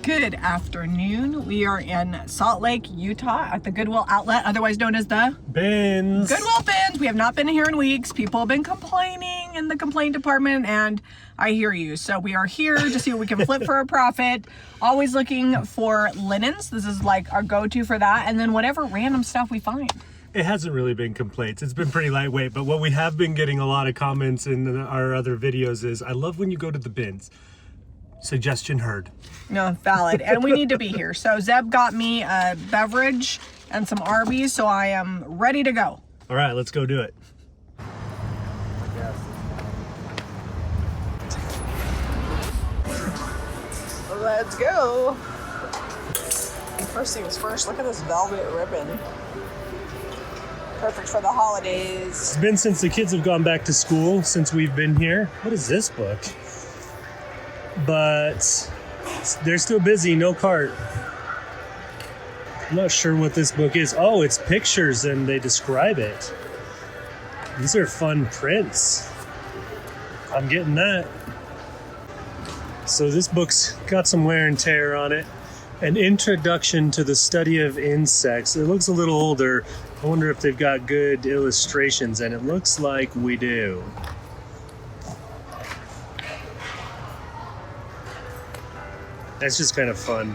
Good afternoon. We are in Salt Lake, Utah at the Goodwill outlet, otherwise known as the Bins. Goodwill Bins. We have not been here in weeks. People have been complaining in the complaint department, and I hear you. So we are here to see what we can flip for a profit. Always looking for linens. This is like our go-to for that. And then whatever random stuff we find. It hasn't really been complaints. It's been pretty lightweight, but what we have been getting a lot of comments in our other videos is, I love when you go to the bins. Suggestion heard. No, valid. And we need to be here. So Zeb got me a beverage and some Arby's, so I am ready to go. All right, let's go do it. Let's go. First things first, look at this velvet ribbon. Perfect for the holidays. It's been since the kids have gone back to school, since we've been here. What is this book? But they're still busy, no cart. I'm not sure what this book is. Oh, it's pictures and they describe it. These are fun prints. I'm getting that. So this book's got some wear and tear on it. An introduction to the study of insects. It looks a little older. I wonder if they've got good illustrations, and it looks like we do. That's just kind of fun.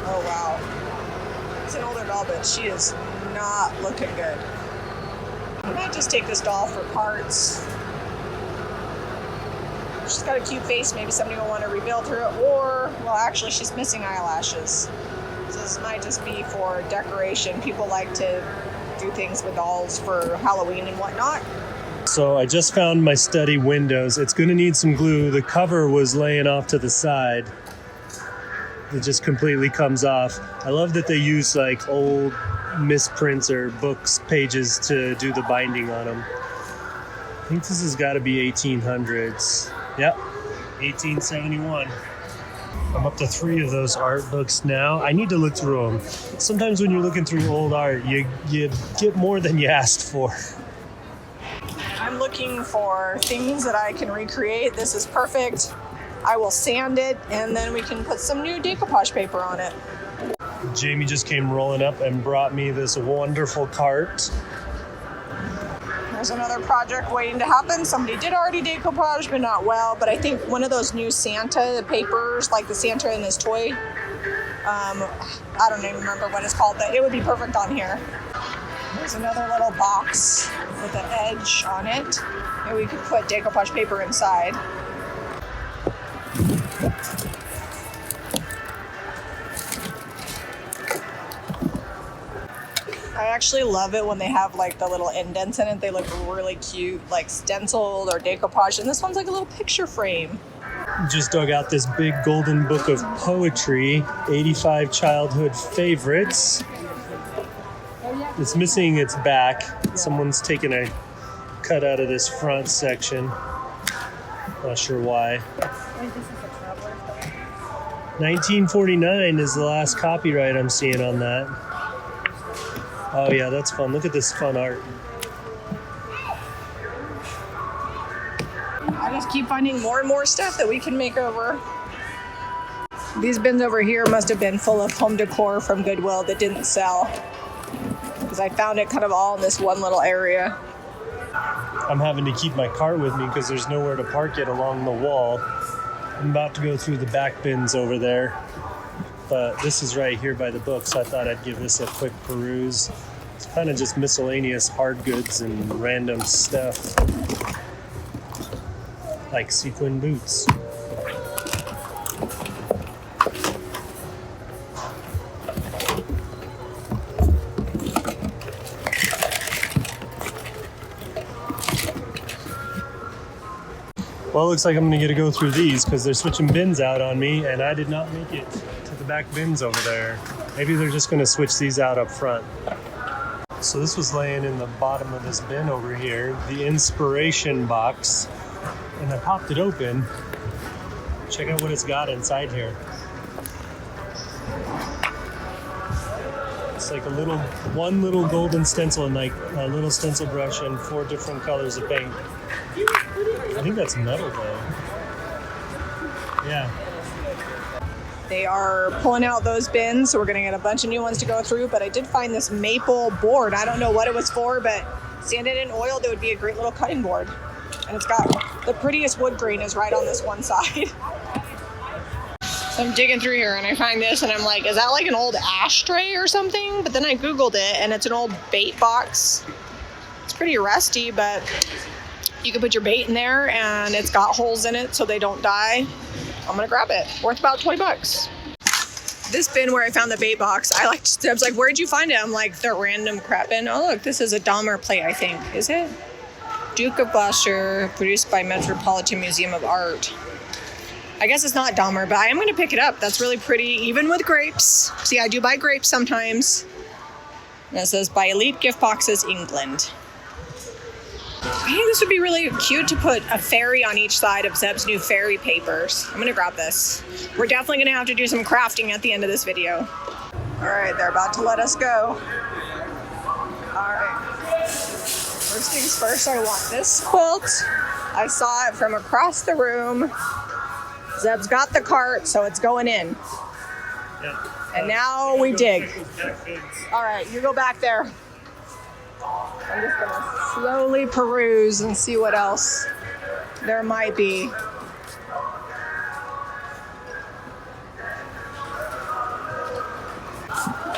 Oh wow. It's an older doll, but she is not looking good. I might just take this doll for parts. She's got a cute face. Maybe somebody will want to rebuild her. Or, well, actually, she's missing eyelashes. So this might just be for decoration. People like to do things with dolls for Halloween and whatnot. So I just found my study windows. It's going to need some glue. The cover was laying off to the side. It just completely comes off. I love that they use like old misprints or books pages to do the binding on them. I think this has got to be 1800s. Yep, 1871. I'm up to 3 of those art books now. I need to look through them. Sometimes when you're looking through old art, you get more than you asked for. I'm looking for things that I can recreate. This is perfect. I will sand it, and then we can put some new decoupage paper on it. Jami just came rolling up and brought me this wonderful cart. There's another project waiting to happen. Somebody did already decoupage, but not well. But I think one of those new Santa papers, like the Santa and his toy, I don't even remember what it's called, but it would be perfect on here. There's another little box with an edge on it, and we could put decoupage paper inside. I actually love it when they have like the little indents in it. They look really cute, like stenciled or decoupage. And this one's like a little picture frame. Just dug out this big golden book of poetry, 85 childhood favorites. It's missing its back. Someone's taken a cut out of this front section. Not sure why. 1949 is the last copyright I'm seeing on that. Oh yeah, that's fun. Look at this fun art. I just keep finding more and more stuff that we can make over. These bins over here must have been full of home decor from Goodwill that didn't sell, because I found it kind of all in this one little area. I'm having to keep my cart with me because there's nowhere to park it along the wall. I'm about to go through the back bins over there, but this is right here by the book, so I thought I'd give this a quick peruse. It's kind of just miscellaneous hard goods and random stuff, like sequin boots. Well, it looks like I'm going to get to go through these because they're switching bins out on me, and I did not make it to the back bins over there. Maybe they're just going to switch these out up front. So this was laying in the bottom of this bin over here, the inspiration box, and I popped it open. Check out what it's got inside here. It's like one little golden stencil and like a little stencil brush and 4 different colors of paint. I think that's metal though. Yeah. They are pulling out those bins, so we're gonna get a bunch of new ones to go through, but I did find this maple board. I don't know what it was for, but sanded and oiled, it would be a great little cutting board. And it's got the prettiest wood grain is right on this one side. So I'm digging through here and I find this and I'm like, is that like an old ashtray or something? But then I Googled it and it's an old bait box. It's pretty rusty, but you can put your bait in there and it's got holes in it so they don't die. I'm gonna grab it. Worth about 20 bucks. This bin where I found the bait box, I was like, where'd you find it? I'm like, the random crap bin. Oh look, this is a Dahmer plate, I think. Is it? Duke of Gloucester, produced by Metropolitan Museum of Art. I guess it's not Dahmer, but I am gonna pick it up. That's really pretty, even with grapes. See, I do buy grapes sometimes. And it says, by Elite Gift Boxes, England. I think this would be really cute to put a fairy on each side of Zeb's new fairy papers. I'm gonna grab this. We're definitely gonna have to do some crafting at the end of this video. All right, they're about to let us go. All right. First things first, I want this quilt. I saw it from across the room. Zeb's got the cart, so it's going in. Yeah. And now we dig. All right, you go back there. I'm just gonna slowly peruse and see what else there might be.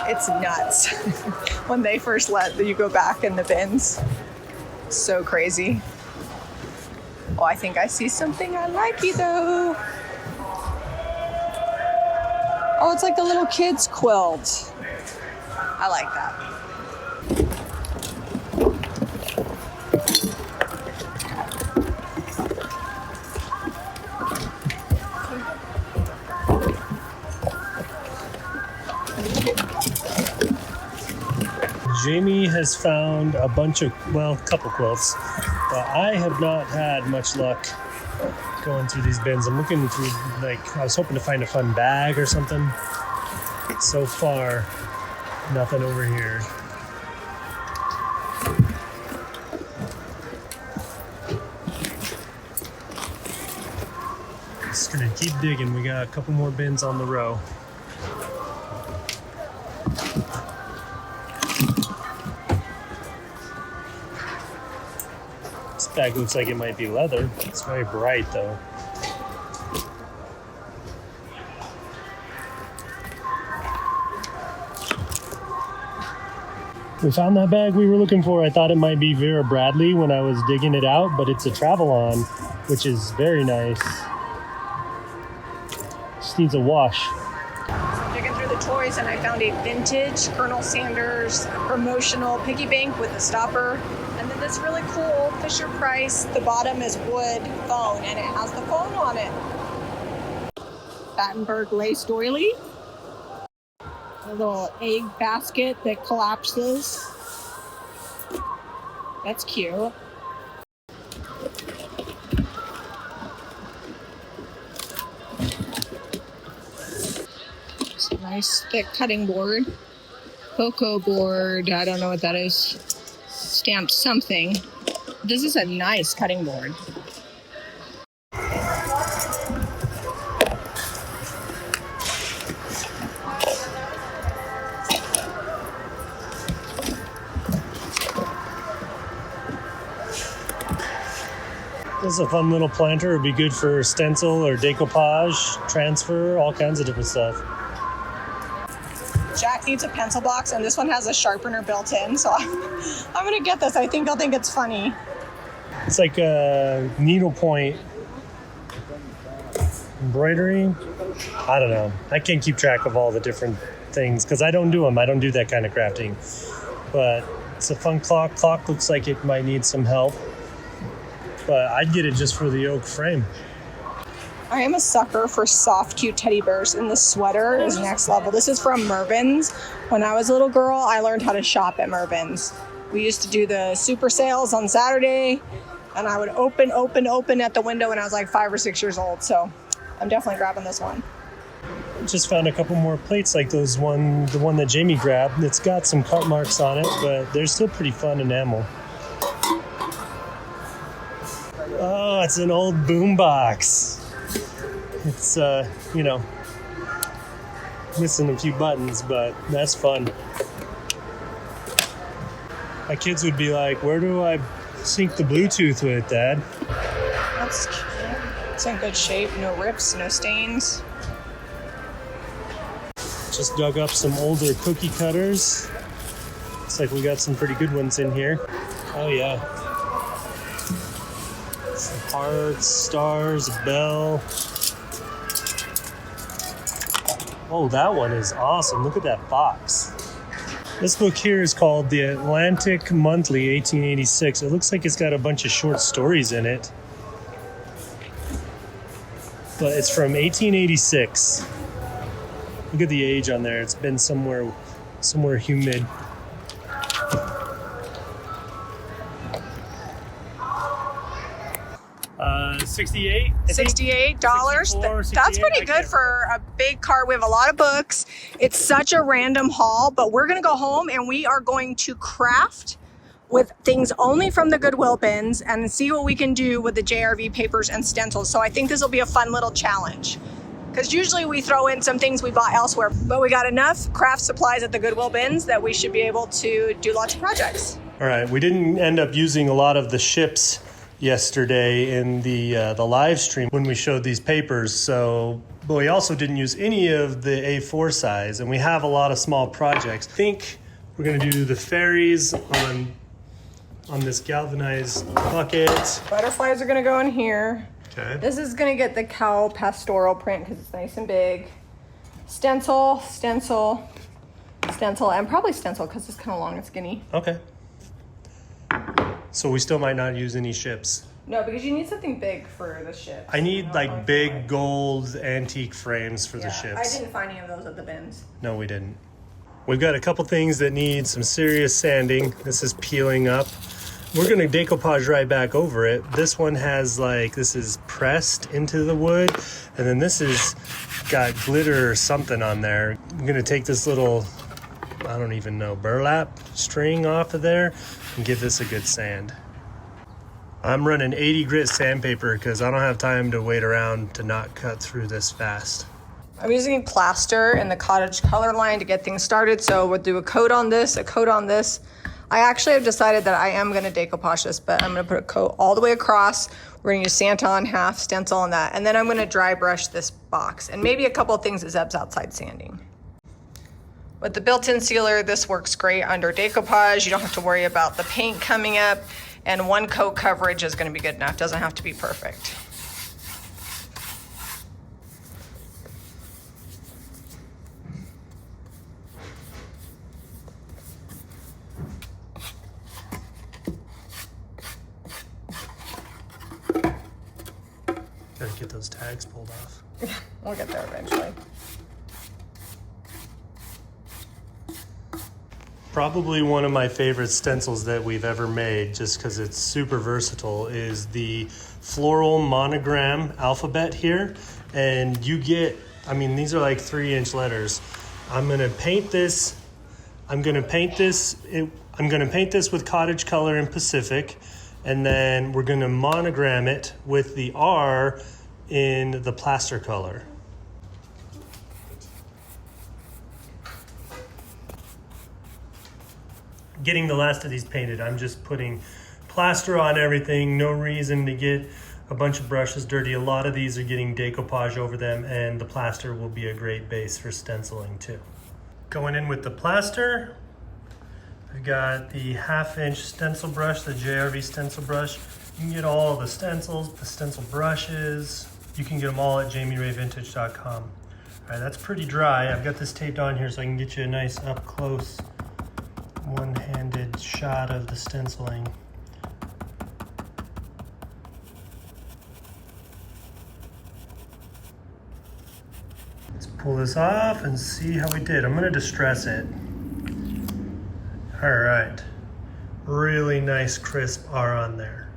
It's nuts when they first let you go back in the bins. So crazy. Oh, I think I see something I like though. Oh, it's like a little kid's quilt. I like that. Jami has found a couple quilts, but I have not had much luck going through these bins. I'm looking through, I was hoping to find a fun bag or something. So far, nothing over here. Just gonna keep digging. We got a couple more bins on the row. This bag looks like it might be leather. It's very bright though. We found that bag we were looking for. I thought it might be Vera Bradley when I was digging it out, but it's a travel-on, which is very nice. Just needs a wash. I'm digging through the toys and I found a vintage Colonel Sanders promotional piggy bank with a stopper. And then this really cool old Fisher Price. The bottom is wood phone and it has the phone on it. Battenberg lace doily. A little egg basket that collapses. That's cute. It's a nice thick cutting board. Cocoa board, I don't know what that is. Stamped something. This is a nice cutting board. This is a fun little planter. It would be good for stencil or decoupage, transfer, all kinds of different stuff. Jack needs a pencil box, and this one has a sharpener built in, so I'm gonna get this. I think I'll think it's funny. It's like a needlepoint embroidery. I don't know. I can't keep track of all the different things because I don't do them. I don't do that kind of crafting. But it's a fun clock. Clock looks like it might need some help. But I'd get it just for the oak frame. I am a sucker for soft, cute teddy bears, and the sweater is next level. This is from Mervyn's. When I was a little girl, I learned how to shop at Mervyn's. We used to do the super sales on Saturday, and I would open at the window when I was like 5 or 6 years old. So I'm definitely grabbing this one. Just found a couple more plates like the one that Jami grabbed. It's got some cut marks on it, but they're still pretty fun enamel. Oh, it's an old boom box. It's, you know, missing a few buttons, but that's fun. My kids would be like, where do I sync the Bluetooth with, Dad? That's cute. It's in good shape. No rips, no stains. Just dug up some older cookie cutters. Looks like we got some pretty good ones in here. Oh yeah. Some hearts, stars, a bell. Oh, that one is awesome. Look at that box. This book here is called The Atlantic Monthly, 1886. It looks like it's got a bunch of short stories in it. But it's from 1886. Look at the age on there. It's been somewhere humid. $68. $68. That's pretty good for a big cart. We have a lot of books. It's such a random haul, but we're gonna go home and we are going to craft with things only from the Goodwill bins and see what we can do with the JRV papers and stencils. So I think this will be a fun little challenge. Because usually we throw in some things we bought elsewhere, but we got enough craft supplies at the Goodwill bins that we should be able to do lots of projects. All right, we didn't end up using a lot of the ships yesterday in the live stream when we showed these papers. So, but we also didn't use any of the A4 size, and we have a lot of small projects. I think we're gonna do the fairies on this galvanized bucket. Butterflies are gonna go in here. Okay. This is gonna get the cow pastoral print because it's nice and big. Stencil, and probably stencil because it's kind of long and skinny. Okay. So we still might not use any ships. No, because you need something big for the ships. I need like big gold antique frames for the ships. I didn't find any of those at the bins. No, we didn't. We've got a couple things that need some serious sanding. This is peeling up. We're gonna decoupage right back over it. This one has this is pressed into the wood, and then this is got glitter or something on there. I'm gonna take this little, I don't even know, burlap string off of there and give this a good sand. I'm running 80 grit sandpaper because I don't have time to wait around to not cut through this fast. I'm using plaster in the cottage color line to get things started. So we'll do a coat on this, a coat on this. I actually have decided that I am gonna decoupage this, but I'm gonna put a coat all the way across. We're gonna use Santa on half, stencil on that, and then I'm gonna dry brush this box and maybe a couple of things that Zeb's outside sanding. With the built-in sealer, this works great under decoupage. You don't have to worry about the paint coming up, and one coat coverage is gonna be good enough. Doesn't have to be perfect. Gotta get those tags pulled off. We'll get there eventually. Probably one of my favorite stencils that we've ever made, just because it's super versatile, is the floral monogram alphabet here. And you get, I mean, these are like 3-inch letters. I'm gonna paint this with cottage color and Pacific, and then we're gonna monogram it with the R in the plaster color. Getting the last of these painted, I'm just putting plaster on everything. No reason to get a bunch of brushes dirty. A lot of these are getting decoupage over them, and the plaster will be a great base for stenciling too. Going in with the plaster, I've got the 1/2-inch stencil brush, the JRV stencil brush. You can get all the stencils, the stencil brushes. You can get them all at jamirayvintage.com. All right, that's pretty dry. I've got this taped on here so I can get you a nice up close one-handed shot of the stenciling. Let's pull this off and see how we did. I'm gonna distress it. All right, really nice crisp R on there.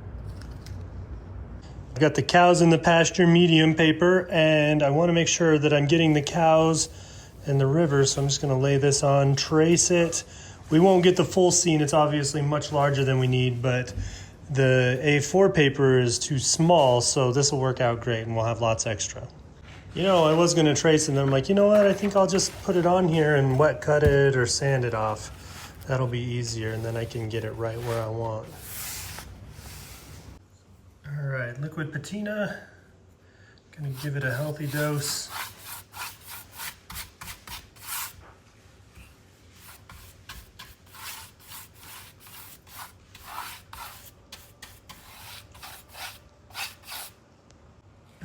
I've got the cows in the pasture medium paper, and I want to make sure that I'm getting the cows and the river, so I'm just going to lay this on, trace it. We won't get the full scene. It's obviously much larger than we need, but the A4 paper is too small, so this will work out great, and we'll have lots extra. You know, I was going to trace, and then I'm like, you know what? I think I'll just put it on here and wet cut it or sand it off. That'll be easier, and then I can get it right where I want. All right, liquid patina. Gonna give it a healthy dose.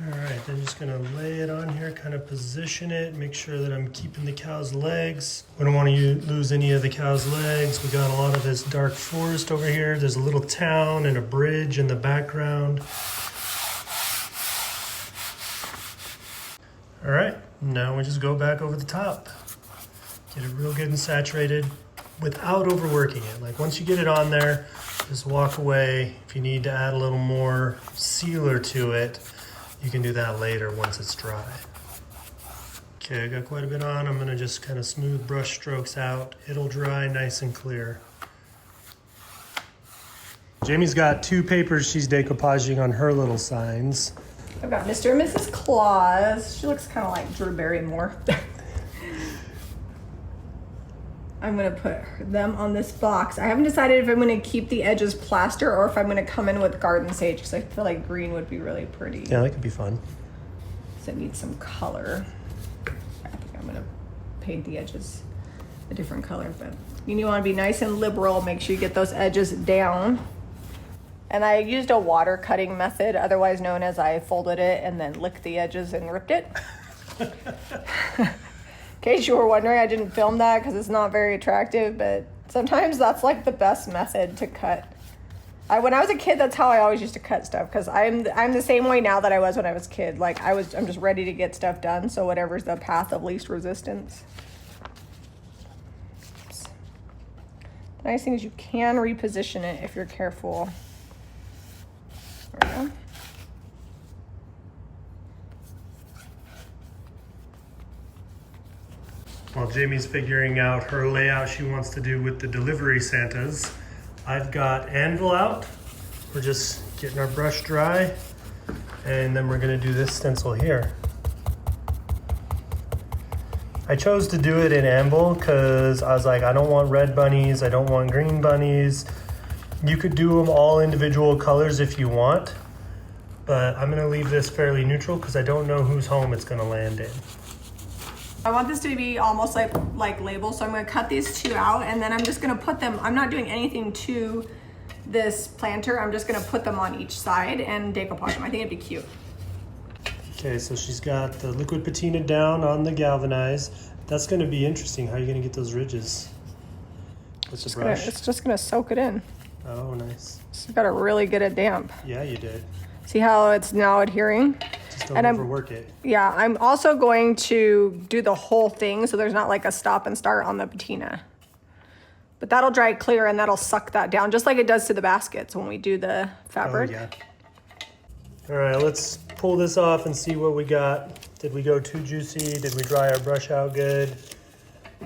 All right, then just gonna lay it on here, kind of position it, make sure that I'm keeping the cow's legs. We don't want to lose any of the cow's legs. We got a lot of this dark forest over here. There's a little town and a bridge in the background. All right, now we just go back over the top. Get it real good and saturated without overworking it. Like once you get it on there, just walk away. If you need to add a little more sealer to it, you can do that later once it's dry. Okay, I got quite a bit on. I'm gonna just kind of smooth brush strokes out. It'll dry nice and clear. Jamie's got 2 papers she's decoupaging on her little signs. I've got Mr. and Mrs. Claus. She looks kind of like Drew Barrymore. I'm gonna put them on this box. I haven't decided if I'm gonna keep the edges plaster or if I'm gonna come in with garden sage because I feel like green would be really pretty. Yeah, that could be fun. So it needs some color. I think I'm gonna paint the edges a different color, but you want to be nice and liberal. Make sure you get those edges down. And I used a water cutting method, otherwise known as I folded it and then licked the edges and ripped it. In case you were wondering, I didn't film that because it's not very attractive, but sometimes that's like the best method to cut. When I was a kid, that's how I always used to cut stuff because I'm the same way now that I was when I was a kid. Like I'm just ready to get stuff done, so whatever's the path of least resistance. Oops. The nice thing is you can reposition it if you're careful. There we go. While Jamie's figuring out her layout she wants to do with the delivery Santas, I've got anvil out. We're just getting our brush dry, and then we're gonna do this stencil here. I chose to do it in anvil because I was like, I don't want red bunnies, I don't want green bunnies. You could do them all individual colors if you want, but I'm gonna leave this fairly neutral because I don't know whose home it's gonna land in. I want this to be almost like labels, so I'm going to cut these 2 out, and then I'm just going to put them, I'm not doing anything to this planter, I'm just going to put them on each side and decoupage them. I think it'd be cute. Okay, so she's got the liquid patina down on the galvanized. That's going to be interesting. How are you going to get those ridges? With the brush? It's just going to soak it in. Oh, nice. So you got to really get it damp. Yeah, you did. See how it's now adhering? Just don't overwork it. Yeah, I'm also going to do the whole thing so there's not like a stop and start on the patina. But that'll dry clear and that'll suck that down just like it does to the baskets when we do the fabric. Oh, yeah. All right, let's pull this off and see what we got. Did we go too juicy? Did we dry our brush out good?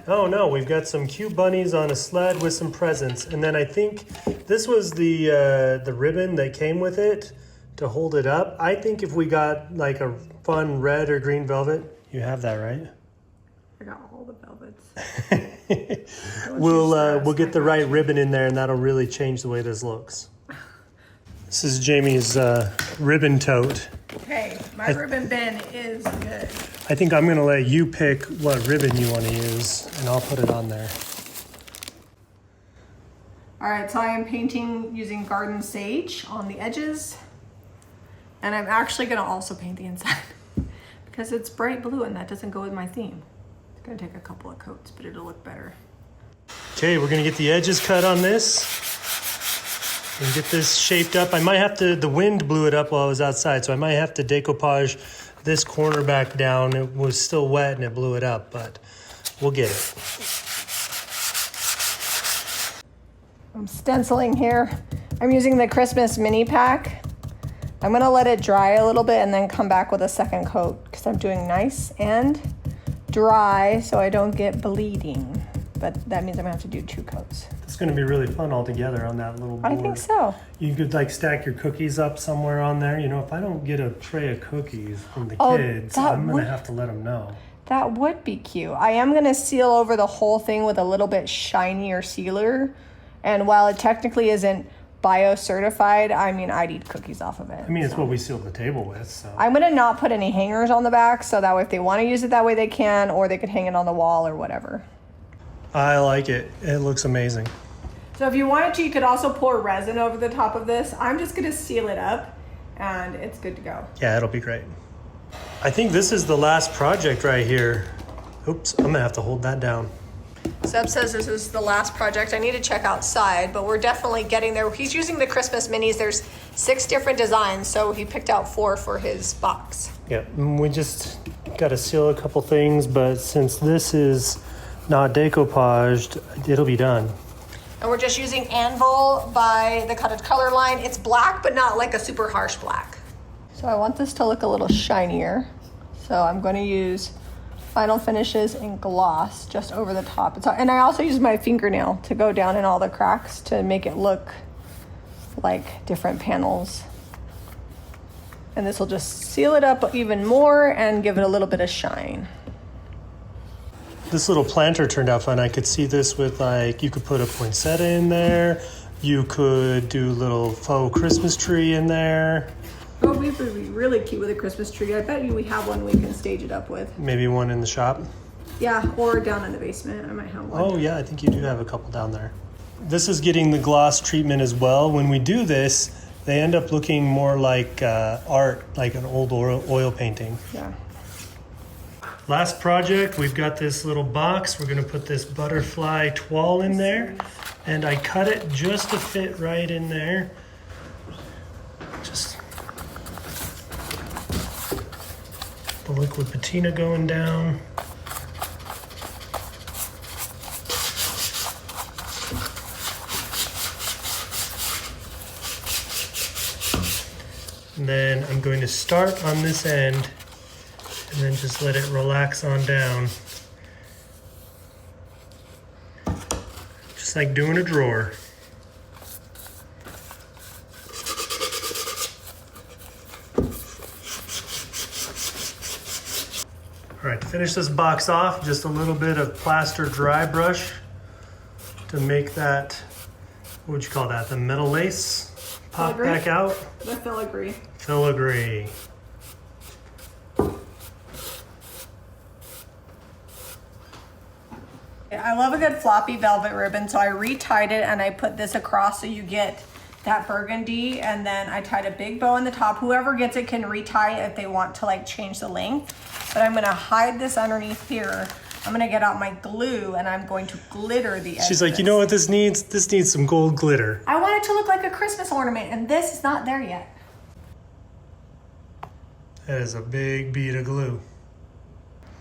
Oh no, we've got some cute bunnies on a sled with some presents. And then I think this was the ribbon that came with it to hold it up. I think if we got like a fun red or green velvet, you have that, right? I got all the velvets. We'll get the right ribbon in there and that'll really change the way this looks. This is Jamie's ribbon tote. Hey, my ribbon bin is good. I think I'm gonna let you pick what ribbon you wanna use and I'll put it on there. All right, so I am painting using garden sage on the edges. And I'm actually gonna also paint the inside because it's bright blue and that doesn't go with my theme. It's gonna take a couple of coats, but it'll look better. Okay, we're gonna get the edges cut on this and get this shaped up. I might have to, the wind blew it up while I was outside, so I might have to decoupage this corner back down. It was still wet and it blew it up, but we'll get it. I'm stenciling here. I'm using the Christmas mini pack. I'm gonna let it dry a little bit and then come back with a second coat because I'm doing nice and dry so I don't get bleeding. But that means I'm gonna have to do 2 coats. It's gonna be really fun all together on that little board. I think so. You could like stack your cookies up somewhere on there. You know, if I don't get a tray of cookies from the kids, I'm gonna have to let them know. That would be cute. I am gonna seal over the whole thing with a little bit shinier sealer. And while it technically isn't bio-certified, I mean, I'd eat cookies off of it. I mean, it's what we sealed the table with, so. I'm gonna not put any hangers on the back so that way if they wanna use it that way they can, or they could hang it on the wall or whatever. I like it. It looks amazing. So if you wanted to, you could also pour resin over the top of this. I'm just gonna seal it up and it's good to go. Yeah, it'll be great. I think this is the last project right here. Oops, I'm gonna have to hold that down. Seb says this is the last project. I need to check outside, but we're definitely getting there. He's using the Christmas minis. There's 6 different designs, so he picked out 4 for his box. Yeah, we just gotta seal a couple things, but since this is not decoupaged, it'll be done. And we're just using Anvil by the Cutted Color line. It's black, but not like a super harsh black. So I want this to look a little shinier. So I'm going to use Final Finishes in gloss just over the top. And I also use my fingernail to go down in all the cracks to make it look like different panels. And this will just seal it up even more and give it a little bit of shine. This little planter turned out fun. I could see this with like, you could put a poinsettia in there. You could do a little faux Christmas tree in there. Oh, it would be really cute with a Christmas tree. I bet you we have one we can stage it up with. Maybe one in the shop. Yeah, or down in the basement. I might have one. Oh yeah, I think you do have a couple down there. This is getting the gloss treatment as well. When we do this, they end up looking more like art, like an old oil painting. Yeah. Last project, we've got this little box. We're gonna put this butterfly toile in there, and I cut it just to fit right in there. Just the liquid patina going down. And then I'm going to start on this end and then just let it relax on down. Just like doing a drawer. All right, to finish this box off, just a little bit of plaster dry brush to make that, what would you call that, the metal lace pop Filigree? back out. The filigree. Filigree. I love a good floppy velvet ribbon, so I re-tied it and I put this across so you get that burgundy, and then I tied a big bow in the top. Whoever gets it can retie it if they want to like change the length, but I'm gonna hide this underneath here. I'm gonna get out my glue and I'm going to glitter the edge. She's like, you know what this needs? This needs some gold glitter. I want it to look like a Christmas ornament, and this is not there yet. That is a big bead of glue.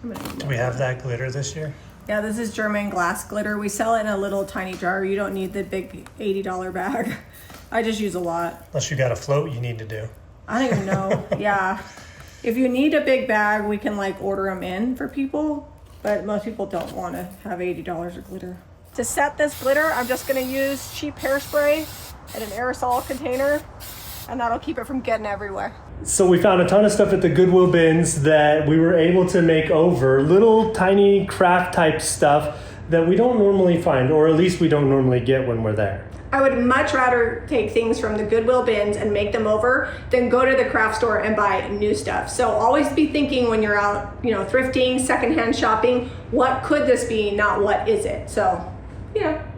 Do we have that glitter this year? Yeah, this is German glass glitter. We sell it in a little tiny jar. You don't need the big $80 bag. I just use a lot. Unless you got a float you need to do. I don't even know. Yeah. If you need a big bag, we can like order them in for people, but most people don't want to have $80 of glitter. To set this glitter, I'm just going to use cheap hairspray in an aerosol container, and that'll keep it from getting everywhere. So we found a ton of stuff at the Goodwill bins that we were able to make over. Little tiny craft type stuff that we don't normally find, or at least we don't normally get when we're there. I would much rather take things from the Goodwill bins and make them over than go to the craft store and buy new stuff. So always be thinking when you're out, thrifting, secondhand shopping, what could this be, not what is it? So,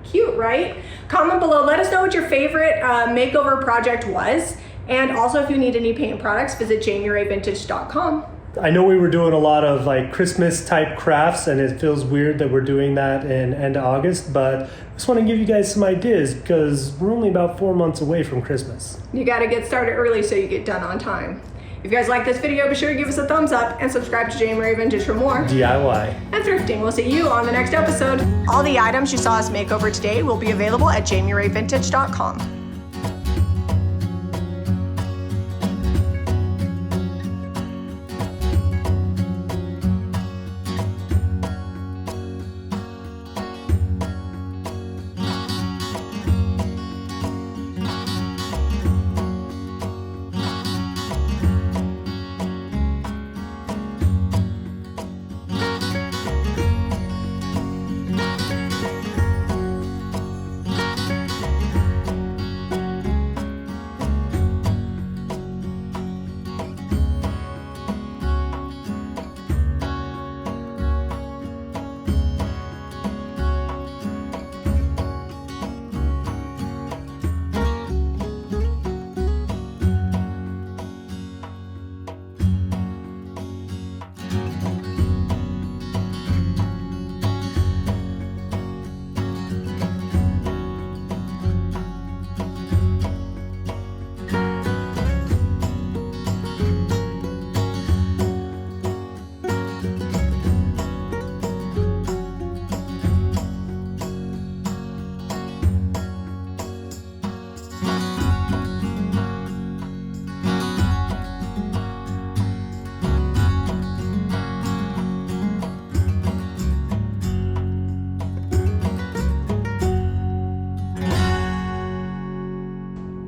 cute, right? Comment below, let us know what your favorite makeover project was. And also if you need any paint products, visit JamiRayVintage.com. I know we were doing a lot of like Christmas type crafts, and it feels weird that we're doing that in end of August, but I just want to give you guys some ideas because we're only about 4 months away from Christmas. You got to get started early so you get done on time. If you guys like this video, be sure to give us a thumbs up and subscribe to Jami Ray Vintage for more DIY and thrifting. We'll see you on the next episode. All the items you saw us make over today will be available at JamiRayVintage.com.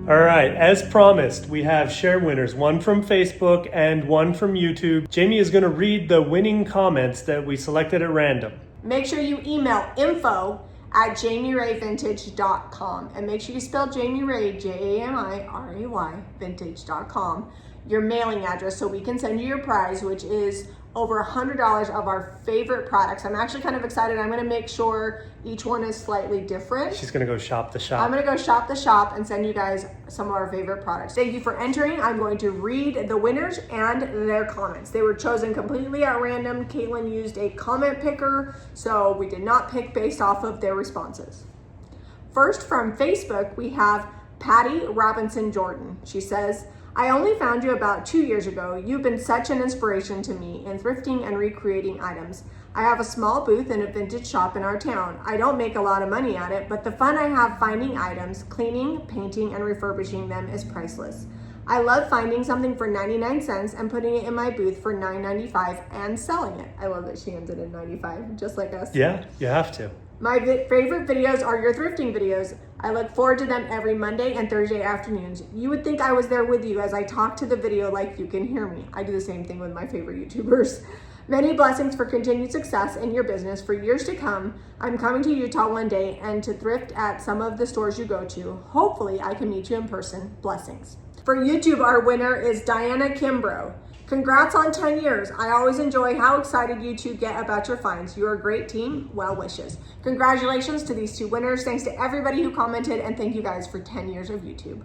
All right, as promised, we have share winners, one from Facebook and one from YouTube. Jami is going to read the winning comments that we selected at random. Make sure you email info@jamirayvintage.com and make sure you spell Jami Ray, Jamiray, vintage.com, your mailing address so we can send you your prize, which is over $100 of our favorite products. I'm actually kind of excited. I'm going to make sure each one is slightly different. She's going to go shop the shop. I'm going to go shop the shop and send you guys some of our favorite products. Thank you for entering. I'm going to read the winners and their comments. They were chosen completely at random. Caitlin used a comment picker, so we did not pick based off of their responses. First, from Facebook, we have Patty Robinson Jordan. She says, I only found you about 2 years ago. You've been such an inspiration to me in thrifting and recreating items. I have a small booth in a vintage shop in our town. I don't make a lot of money at it, but the fun I have finding items, cleaning, painting, and refurbishing them is priceless. I love finding something for 99 cents and putting it in my booth for $9.95 and selling it. I love that she ends it in 95, just like us. Yeah, you have to. My favorite videos are your thrifting videos. I look forward to them every Monday and Thursday afternoons. You would think I was there with you as I talk to the video like you can hear me. I do the same thing with my favorite YouTubers. Many blessings for continued success in your business for years to come. I'm coming to Utah one day and to thrift at some of the stores you go to. Hopefully I can meet you in person. Blessings. For YouTube, our winner is Diana Kimbrough. Congrats on 10 years. I always enjoy how excited you two get about your finds. You're a great team. Well wishes. Congratulations to these two winners. Thanks to everybody who commented, and thank you guys for 10 years of YouTube.